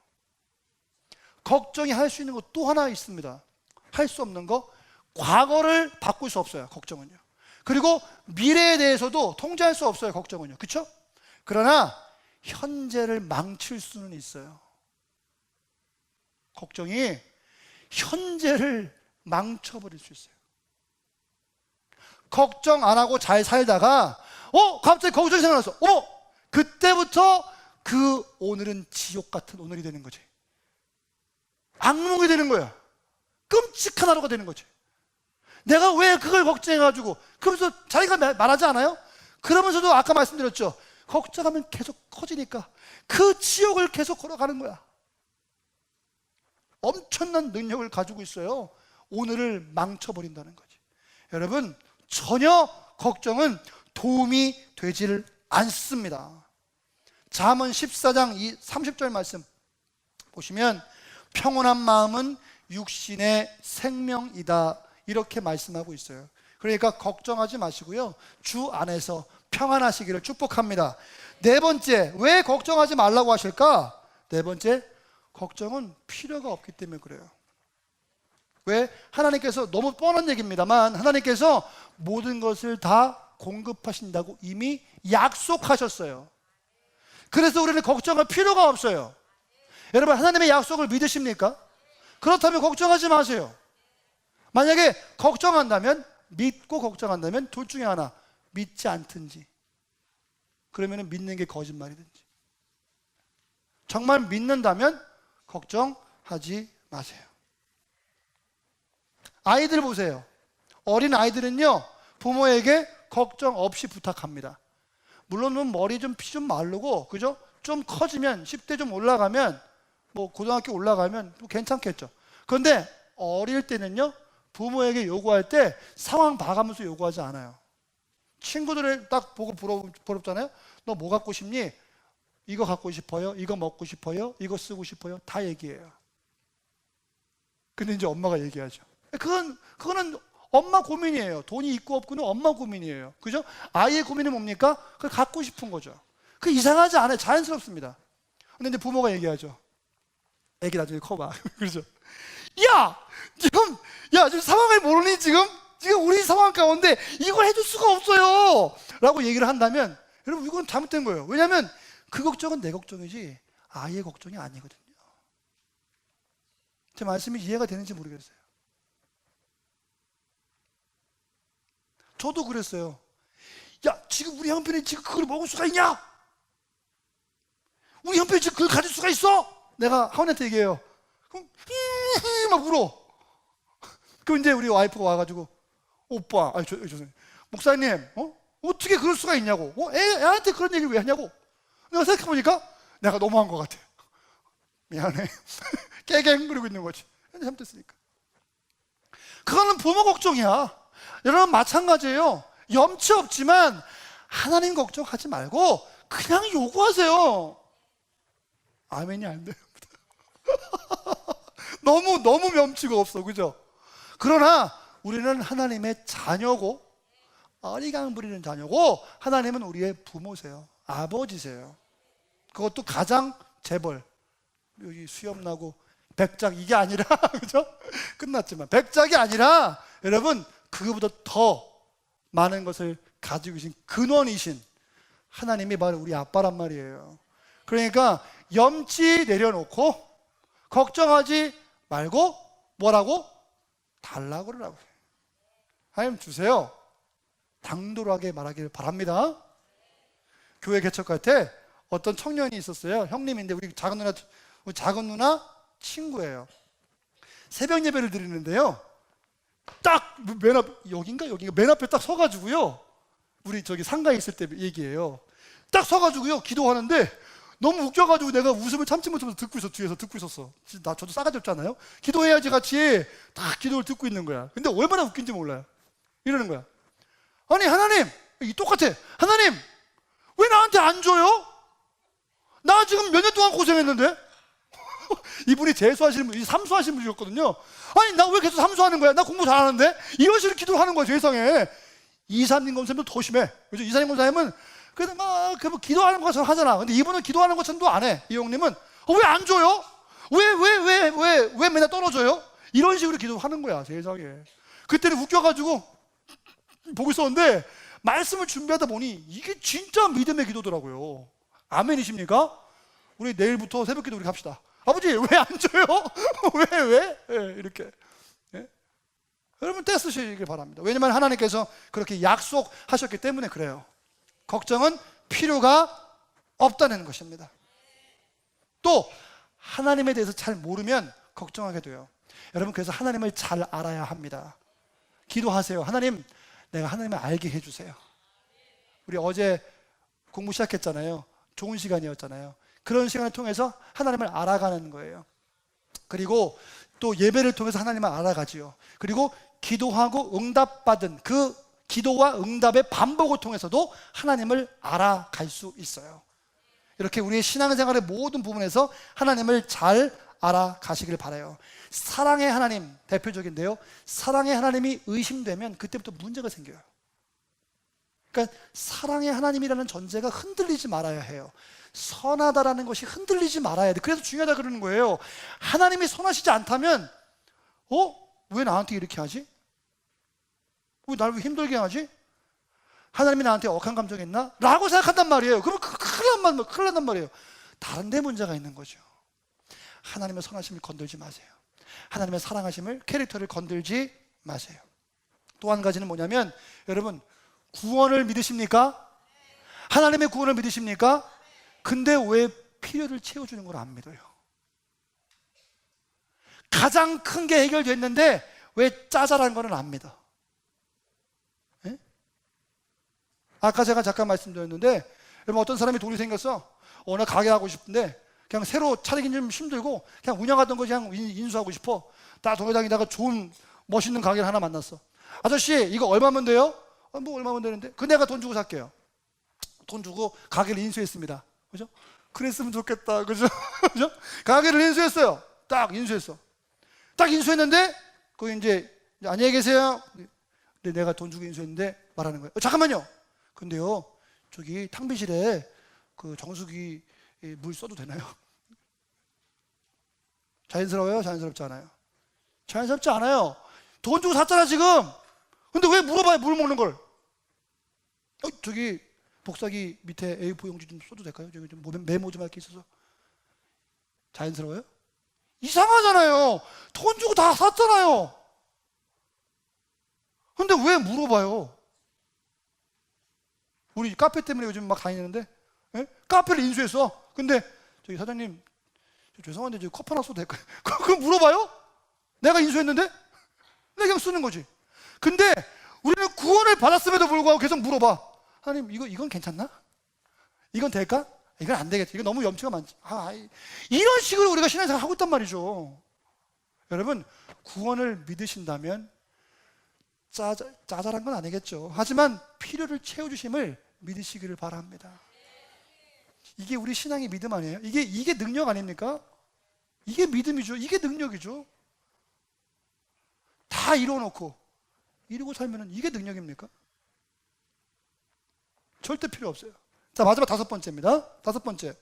걱정이 할 수 있는 것 또 하나 있습니다. 할 수 없는 거, 과거를 바꿀 수 없어요, 걱정은요. 그리고 미래에 대해서도 통제할 수 없어요, 걱정은요. 그렇죠? 그러나 현재를 망칠 수는 있어요. 걱정이 현재를 망쳐버릴 수 있어요. 걱정 안 하고 잘 살다가 갑자기 걱정이 생각났어. 그때부터 그 오늘은 지옥 같은 오늘이 되는 거지. 악몽이 되는 거야. 끔찍한 하루가 되는 거지. 내가 왜 그걸 걱정해가지고. 그러면서 자기가 말하지 않아요? 그러면서도 아까 말씀드렸죠. 걱정하면 계속 커지니까 그 지옥을 계속 걸어가는 거야. 엄청난 능력을 가지고 있어요. 오늘을 망쳐버린다는 거지. 여러분, 전혀 걱정은 도움이 되지를 않습니다. 잠언 14장 30절 말씀 보시면 평온한 마음은 육신의 생명이다, 이렇게 말씀하고 있어요. 그러니까 걱정하지 마시고요, 주 안에서 평안하시기를 축복합니다. 네 번째, 왜 걱정하지 말라고 하실까? 네 번째, 걱정은 필요가 없기 때문에 그래요. 왜? 하나님께서, 너무 뻔한 얘기입니다만, 하나님께서 모든 것을 다 공급하신다고 이미 약속하셨어요. 그래서 우리는 걱정할 필요가 없어요. 여러분, 하나님의 약속을 믿으십니까? 그렇다면 걱정하지 마세요. 만약에 걱정한다면, 믿고 걱정한다면 둘 중에 하나, 믿지 않든지, 그러면 믿는 게 거짓말이든지. 정말 믿는다면 걱정하지 마세요. 아이들 보세요. 어린 아이들은요, 부모에게 걱정 없이 부탁합니다. 물론 머리 좀 피 좀 마르고, 그죠? 좀 커지면, 10대 좀 올라가면, 뭐 고등학교 올라가면 뭐 괜찮겠죠. 그런데 어릴 때는요, 부모에게 요구할 때 상황 봐가면서 요구하지 않아요. 친구들을 딱 보고 부럽잖아요. 너 뭐 갖고 싶니? 이거 갖고 싶어요? 이거 먹고 싶어요? 이거 쓰고 싶어요? 다 얘기해요. 근데 이제 엄마가 얘기하죠. 그거는 엄마 고민이에요. 돈이 있고 없고는 엄마 고민이에요. 그죠? 아이의 고민은 뭡니까? 그걸 갖고 싶은 거죠. 그 이상하지 않아요. 자연스럽습니다. 근데 이제 부모가 얘기하죠. 애기 나중에 커봐. 그러죠. 지금 상황을 모르니 지금 우리 상황 가운데 이걸 해줄 수가 없어요. 라고 얘기를 한다면, 여러분, 이건 잘못된 거예요. 왜냐하면 그 걱정은 내 걱정이지 아이의 걱정이 아니거든요. 제 말씀이 이해가 되는지 모르겠어요. 저도 그랬어요. 지금 우리 형편이 지금 그걸 먹을 수가 있냐? 우리 형편이 지금 그걸 가질 수가 있어? 내가 하원한테 얘기해요. 그럼 막 울어. 그럼 이제 우리 와이프가 와가지고, 오빠, 죄송해요. 목사님, 어떻게 그럴 수가 있냐고. 애한테 그런 얘기를 왜 하냐고. 내가 생각해보니까 내가 너무한 것 같아. 미안해. 깨갱 그러고 있는 거지. 잘못했으니까. 그거는 부모 걱정이야. 여러분 마찬가지예요. 염치 없지만 하나님 걱정하지 말고 그냥 요구하세요. 아멘이 안 돼요. 너무 염치가 없어, 그죠? 그러나 우리는 하나님의 자녀고, 어리광 부리는 자녀고, 하나님은 우리의 부모세요. 아버지세요. 그것도 가장 재벌, 여기 수염 나고 백작 이게 아니라 그죠? 끝났지만 백작이 아니라 여러분 그거보다 더 많은 것을 가지고 계신 근원이신 하나님이 바로 우리 아빠란 말이에요. 그러니까 염치 내려놓고 걱정하지 말고 뭐라고? 달라고 그러라고요. 하나님 주세요. 당돌하게 말하기를 바랍니다. 교회 개척할 때 어떤 청년이 있었어요. 형님인데 우리 작은 누나 친구예요. 새벽 예배를 드리는데요. 딱 맨 앞 여긴가 맨 앞에 딱 서가지고요. 우리 저기 상가에 있을 때 얘기예요. 딱 서가지고요 기도하는데 너무 웃겨가지고 내가 웃음을 참지 못하면서 뒤에서 듣고 있었어. 저도 싸가지 없잖아요. 기도해야지 같이 딱 기도를 듣고 있는 거야. 근데 얼마나 웃긴지 몰라요. 이러는 거야. 아니 하나님, 똑같아. 하나님 왜 나한테 안 줘요? 나 지금 몇 년 동안 고생했는데. 이분이 재수하시는 분, 삼수하시는 분이었거든요. 아니 나 왜 계속 삼수하는 거야? 나 공부 잘하는데. 이런 식으로 기도를 하는 거야. 세상에. 이사님 검사님도 더 심해. 그죠? 이사님 검사님은 그래도 막 기도하는 것처럼 하잖아. 근데 이분은 기도하는 것처럼도 안 해. 이 형님은 왜 안 줘요? 왜 맨날 떨어져요? 이런 식으로 기도하는 거야. 세상에. 그때는 웃겨가지고 보고 있었는데 말씀을 준비하다 보니 이게 진짜 믿음의 기도더라고요. 아멘이십니까? 우리 내일부터 새벽 기도 우리 합시다. 아버지 왜 안 줘요? 왜? 이렇게. 예? 여러분 떼쓰시길 바랍니다. 왜냐하면 하나님께서 그렇게 약속하셨기 때문에 그래요. 걱정은 필요가 없다는 것입니다. 또 하나님에 대해서 잘 모르면 걱정하게 돼요. 여러분 그래서 하나님을 잘 알아야 합니다. 기도하세요. 하나님, 내가 하나님을 알게 해주세요. 우리 어제 공부 시작했잖아요. 좋은 시간이었잖아요. 그런 시간을 통해서 하나님을 알아가는 거예요. 그리고 또 예배를 통해서 하나님을 알아가지요. 그리고 기도하고 응답받은 그 기도와 응답의 반복을 통해서도 하나님을 알아갈 수 있어요. 이렇게 우리의 신앙생활의 모든 부분에서 하나님을 잘 알아가시길 바라요. 사랑의 하나님 대표적인데요. 사랑의 하나님이 의심되면 그때부터 문제가 생겨요. 그러니까 사랑의 하나님이라는 전제가 흔들리지 말아야 해요. 선하다라는 것이 흔들리지 말아야 돼. 그래서 중요하다 그러는 거예요. 하나님이 선하시지 않다면 왜 나한테 이렇게 하지? 왜 나를 왜 힘들게 하지? 하나님이 나한테 억한 감정이 있나? 라고 생각한단 말이에요. 그러면 큰일 난단 말이에요. 다른 데 문제가 있는 거죠. 하나님의 선하심을 건들지 마세요. 하나님의 사랑하심을, 캐릭터를 건들지 마세요. 또 한 가지는 뭐냐면 여러분 구원을 믿으십니까? 하나님의 구원을 믿으십니까? 근데 왜 필요를 채워주는 걸 안 믿어요? 가장 큰 게 해결됐는데 왜 짜잘한 거는 안 믿어? 예? 아까 제가 잠깐 말씀드렸는데 여러분 어떤 사람이 돈이 생겼어. 나 가게 하고 싶은데 그냥 새로 차리긴 좀 힘들고 그냥 운영하던 거 그냥 인수하고 싶어. 나 돌아다니다가 좋은 멋있는 가게를 하나 만났어. 아저씨 이거 얼마면 돼요? 뭐 얼마면 되는데? 그 내가 돈 주고 살게요. 돈 주고 가게를 인수했습니다. 그죠? 그랬으면 좋겠다. 그죠? 그죠? 가게를 인수했어요. 딱 인수했어. 딱 인수했는데 거기 이제 안녕히 계세요. 근데 내가 돈 주고 인수했는데 말하는 거예요. 잠깐만요. 근데요 저기 탕비실에 그 정수기 물 써도 되나요? 자연스러워요? 자연스럽지 않아요? 자연스럽지 않아요. 돈 주고 샀잖아 지금. 근데 왜 물어봐요 물 먹는 걸? 저기 복사기 밑에 A4 용지 좀 써도 될까요? 저기 좀 메모 좀 할 게 있어서. 자연스러워요? 이상하잖아요. 돈 주고 다 샀잖아요. 근데 왜 물어봐요? 우리 카페 때문에 요즘 막 다니는데 카페를 인수했어. 근데 저기 사장님 죄송한데 저 컵 하나 써도 될까요? 그거 물어봐요? 내가 인수했는데? 내가 그냥 쓰는 거지. 근데 우리는 구원을 받았음에도 불구하고 계속 물어봐. 하나님 이건 괜찮나? 이건 될까? 이건 안 되겠지. 이건 너무 염치가 많지. 이런 식으로 우리가 신앙생활 하고 있단 말이죠. 여러분, 구원을 믿으신다면 짜잘한 건 아니겠죠. 하지만 필요를 채워주심을 믿으시기를 바랍니다. 이게 우리 신앙의 믿음 아니에요? 이게 능력 아닙니까? 이게 믿음이죠. 이게 능력이죠. 다 이루어놓고 이루고 살면 이게 능력입니까? 절대 필요 없어요. 자, 마지막 5번째입니다. 5번째.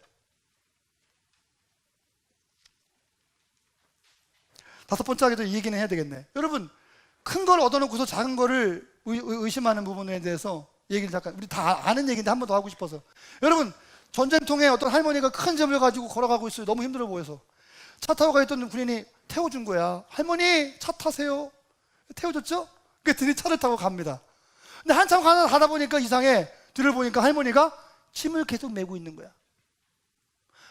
5번째 하기도 이 얘기는 해야 되겠네. 여러분, 큰 걸 얻어놓고서 작은 거를 의심하는 부분에 대해서 얘기를 잠깐, 우리 다 아는 얘기인데 한 번 더 하고 싶어서. 여러분, 전쟁통에 어떤 할머니가 큰 짐을 가지고 걸어가고 있어요. 너무 힘들어 보여서. 차 타고 가 있던 군인이 태워준 거야. 할머니, 차 타세요. 태워줬죠? 그랬더니 차를 타고 갑니다. 근데 한참 가다 보니까 이상해. 뒤를 보니까 할머니가 짐을 계속 메고 있는 거야.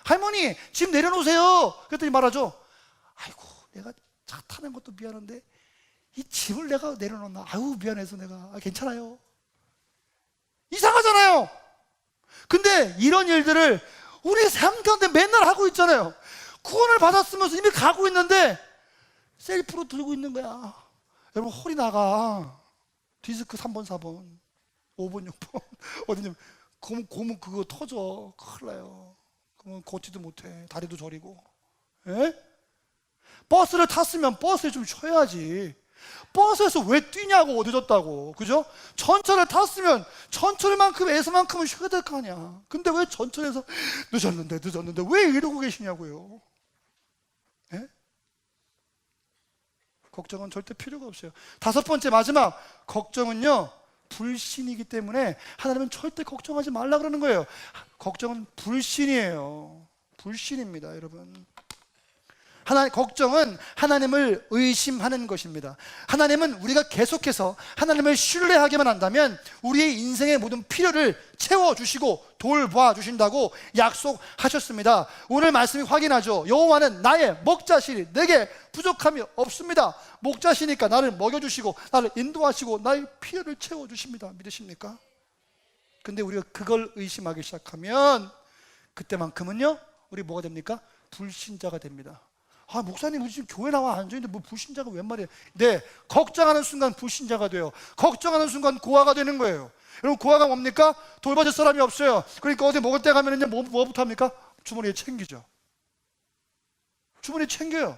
할머니, 짐 내려놓으세요. 그랬더니 말하죠. 아이고, 내가 차 타는 것도 미안한데 이 짐을 내가 내려놓나? 아유, 미안해서 내가. 괜찮아요. 이상하잖아요. 근데 이런 일들을 우리 삶 가운데 맨날 하고 있잖아요. 구원을 받았으면서 이미 가고 있는데 셀프로 들고 있는 거야. 여러분, 허리 나가. 디스크 3번, 4번, 5번, 6번 어디냐면 고문 그거 터져. 큰일 나요. 그러면 걷지도 못해. 다리도 저리고. 에? 버스를 탔으면 버스에 좀 쉬어야지. 버스에서 왜 뛰냐고, 늦었다고. 그죠? 전철을 탔으면 전철만큼에서만큼은 쉬어야 될 거 아니야. 근데 왜 전철에서 늦었는데 왜 이러고 계시냐고요. 예? 걱정은 절대 필요가 없어요. 5번째, 마지막. 걱정은요, 불신이기 때문에 하나님은 절대 걱정하지 말라 그러는 거예요. 걱정은 불신이에요. 불신입니다, 여러분. 걱정은 하나님을 의심하는 것입니다. 하나님은 우리가 계속해서 하나님을 신뢰하기만 한다면 우리의 인생의 모든 필요를 채워주시고 돌봐주신다고 약속하셨습니다. 오늘 말씀이 확인하죠. 여호와는 나의 목자시니 내게 부족함이 없습니다. 목자시니까 나를 먹여주시고 나를 인도하시고 나의 필요를 채워주십니다. 믿으십니까? 근데 우리가 그걸 의심하기 시작하면 그때만큼은요, 우리 뭐가 됩니까? 불신자가 됩니다. 목사님, 우리 지금 교회 나와 앉아있는데 뭐 불신자가 웬 말이에요? 네, 걱정하는 순간 불신자가 돼요. 걱정하는 순간 고아가 되는 거예요. 여러분, 고아가 뭡니까? 돌봐줄 사람이 없어요. 그러니까 어디 먹을 때 가면은 뭐부터 합니까? 주머니에 챙기죠. 주머니에 챙겨요.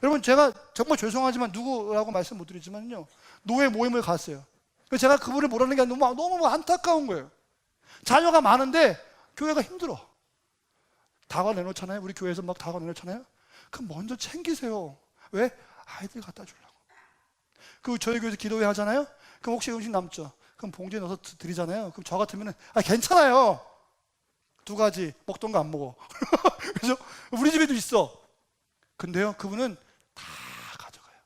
여러분, 제가 정말 죄송하지만 누구라고 말씀 못 드리지만요, 노예 모임을 갔어요. 제가 그분을 모르는 게 너무 안타까운 거예요. 자녀가 많은데 교회가 힘들어. 다과 내놓잖아요. 우리 교회에서 막 다과 내놓잖아요. 그럼 먼저 챙기세요. 왜? 아이들 갖다 주려고. 그리고 저희 교회에서 기도회 하잖아요. 그럼 혹시 음식 남죠? 그럼 봉지에 넣어서 드리잖아요. 그럼 저 같으면 괜찮아요. 2가지 먹던 거 안 먹어. 그죠? 우리 집에도 있어. 근데요, 그분은 다 가져가요.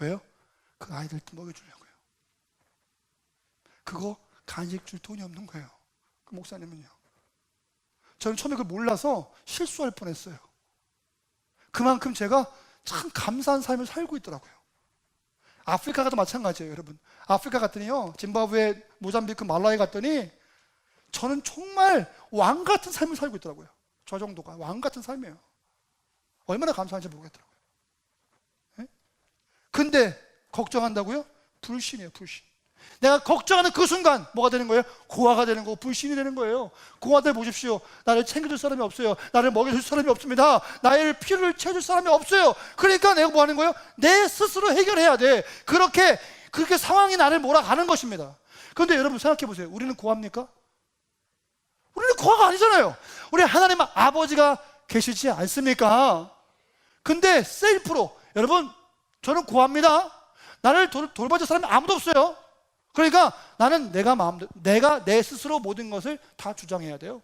왜요? 그 아이들 먹여주려고요. 그거 간식 줄 돈이 없는 거예요. 그 목사님은요. 저는 처음에 그걸 몰라서 실수할 뻔했어요. 그만큼 제가 참 감사한 삶을 살고 있더라고요. 아프리카 가도 마찬가지예요, 여러분. 아프리카 갔더니요, 짐바브웨, 모잠비크, 말라위 갔더니 저는 정말 왕 같은 삶을 살고 있더라고요. 저 정도가 왕 같은 삶이에요. 얼마나 감사한지 모르겠더라고요. 네? 근데 걱정한다고요? 불신이에요, 불신. 내가 걱정하는 그 순간 뭐가 되는 거예요? 고아가 되는 거고 불신이 되는 거예요. 고아들 보십시오. 나를 챙겨줄 사람이 없어요. 나를 먹여줄 사람이 없습니다. 나의 필요를 채워줄 사람이 없어요. 그러니까 내가 뭐 하는 거예요? 내 스스로 해결해야 돼. 그렇게 상황이 나를 몰아가는 것입니다. 그런데 여러분 생각해 보세요. 우리는 고아입니까? 우리는 고아가 아니잖아요. 우리 하나님 아버지가 계시지 않습니까? 근데 셀프로, 여러분, 저는 고아입니다. 나를 돌봐줄 사람이 아무도 없어요. 그러니까 나는 내가 내 스스로 모든 것을 다 주장해야 돼요.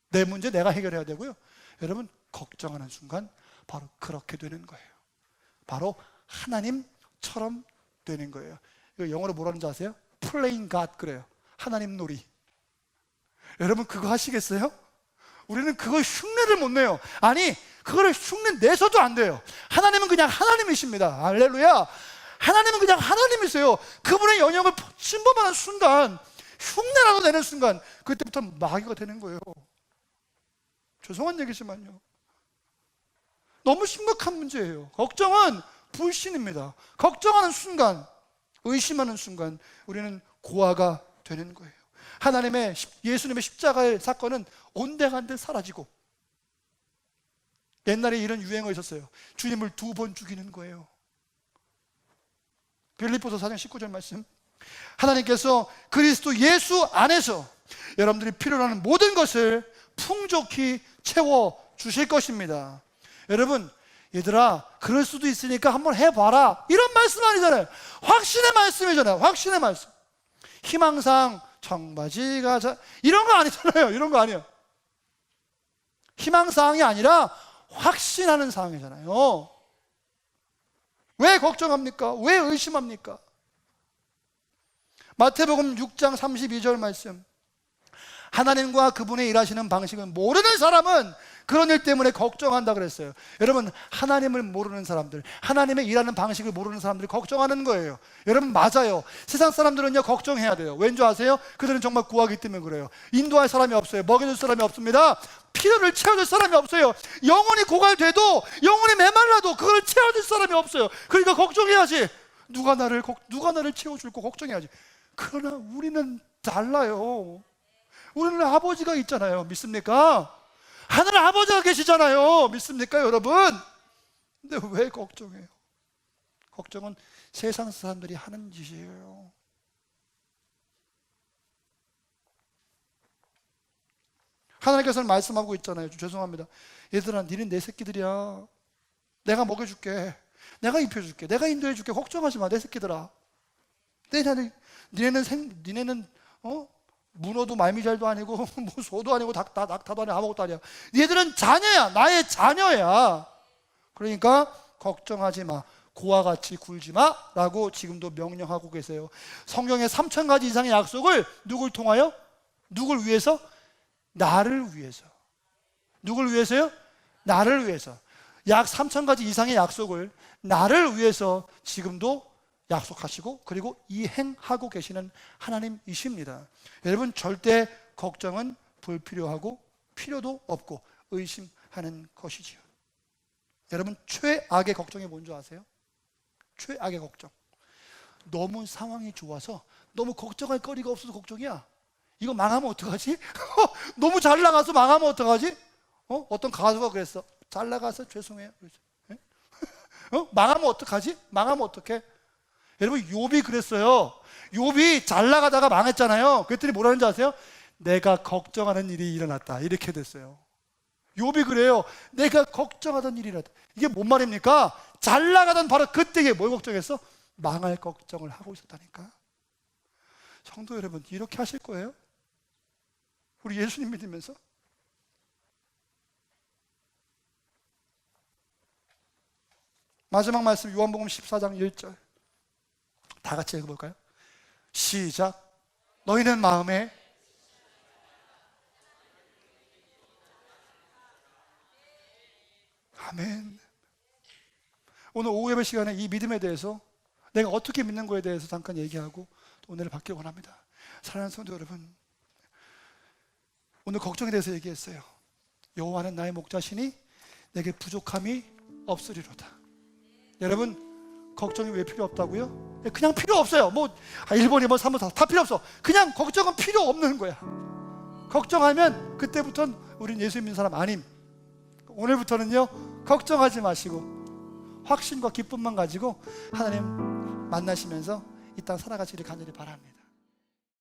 내 문제 내가 해결해야 되고요. 여러분, 걱정하는 순간 바로 그렇게 되는 거예요. 바로 하나님처럼 되는 거예요. 이거 영어로 뭐라는지 아세요? Playing God 그래요. 하나님 놀이. 여러분, 그거 하시겠어요? 우리는 그걸 흉내를 못 내요. 아니, 그거를 흉내 내서도 안 돼요. 하나님은 그냥 하나님이십니다. 할렐루야. 하나님은 그냥 하나님이세요. 그분의 영역을 침범하는 순간, 흉내라도 내는 순간, 그때부터 마귀가 되는 거예요. 죄송한 얘기지만요, 너무 심각한 문제예요. 걱정은 불신입니다. 걱정하는 순간, 의심하는 순간 우리는 고아가 되는 거예요. 하나님의 예수님의 십자가의 사건은 온데간데 사라지고, 옛날에 이런 유행어 있었어요. 주님을 2번 죽이는 거예요. 빌립보서 4장 19절 말씀, 하나님께서 그리스도 예수 안에서 여러분들이 필요로 하는 모든 것을 풍족히 채워 주실 것입니다. 여러분, 얘들아 그럴 수도 있으니까 한번 해봐라, 이런 말씀 아니잖아요. 확신의 말씀이잖아요. 확신의 말씀. 희망상 청바지가 이런 거 아니잖아요. 이런 거 아니에요. 희망사항이 아니라 확신하는 사항이잖아요. 왜 걱정합니까? 왜 의심합니까? 마태복음 6장 32절 말씀, 하나님과 그분의 일하시는 방식을 모르는 사람은 그런 일 때문에 걱정한다 그랬어요. 여러분, 하나님을 모르는 사람들, 하나님의 일하는 방식을 모르는 사람들이 걱정하는 거예요. 여러분, 맞아요. 세상 사람들은요 걱정해야 돼요. 왠지 아세요? 그들은 정말 구하기 때문에 그래요. 인도할 사람이 없어요. 먹여줄 사람이 없습니다. 필요를 채워줄 사람이 없어요. 영혼이 고갈돼도, 영혼이 메말라도 그걸 채워줄 사람이 없어요. 그러니까 걱정해야지. 누가 나를 채워줄까 걱정해야지. 그러나 우리는 달라요. 우리는 아버지가 있잖아요. 믿습니까? 하늘 아버지가 계시잖아요. 믿습니까, 여러분? 근데 왜 걱정해요? 걱정은 세상 사람들이 하는 짓이에요. 하나님께서는 말씀하고 있잖아요. 죄송합니다. 얘들아, 니는 내 새끼들이야. 내가 먹여줄게. 내가 입혀줄게. 내가 인도해줄게. 걱정하지 마, 내 새끼들아. 니네는 문어도 말미잘도 아니고 뭐 소도 아니고 낙타도 아니고 아무것도 아니야. 얘들은 자녀야. 나의 자녀야. 그러니까 걱정하지 마. 고와 같이 굴지 마 라고 지금도 명령하고 계세요. 성경에 3,000가지 이상의 약속을 누굴 통하여? 누굴 위해서? 나를 위해서. 누굴 위해서요? 나를 위해서. 약 3,000가지 이상의 약속을 나를 위해서 지금도 약속하시고, 그리고 이행하고 계시는 하나님이십니다. 여러분, 절대 걱정은 불필요하고 필요도 없고 의심하는 것이지요. 여러분, 최악의 걱정이 뭔지 아세요? 최악의 걱정, 너무 상황이 좋아서 너무 걱정할 거리가 없어서 걱정이야. 이거 망하면 어떡하지? 너무 잘 나가서 망하면 어떡하지? 어떤 가수가 그랬어. 잘 나가서 죄송해요. 망하면 어떡하지? 망하면 어떡해? 여러분, 욥이 그랬어요. 욥이 잘 나가다가 망했잖아요. 그랬더니 뭐라는지 아세요? 내가 걱정하는 일이 일어났다, 이렇게 됐어요. 욥이 그래요. 내가 걱정하던 일이 일어났다. 이게 뭔 말입니까? 잘 나가던 바로 그때에 뭘 걱정했어? 망할 걱정을 하고 있었다니까. 성도 여러분, 이렇게 하실 거예요? 우리 예수님 믿으면서? 마지막 말씀, 요한복음 14장 1절 다 같이 읽어볼까요? 시작. 너희는 마음에 아멘. 오늘 오후 예배 시간에 이 믿음에 대해서, 내가 어떻게 믿는 거에 대해서 잠깐 얘기하고 또 은혜를 받길 원합니다. 사랑하는 성도 여러분, 오늘 걱정에 대해서 얘기했어요. 여호와는 나의 목자시니 내게 부족함이 없으리로다. 여러분, 걱정이 왜 필요 없다고요? 그냥 필요 없어요. 뭐 1번, 2번, 3번, 4, 다 필요 없어. 그냥 걱정은 필요 없는 거야. 걱정하면 그때부터는 우린 예수 믿는 사람 아님. 오늘부터는요, 걱정하지 마시고 확신과 기쁨만 가지고 하나님 만나시면서 이 땅 살아가시길 간절히 바랍니다.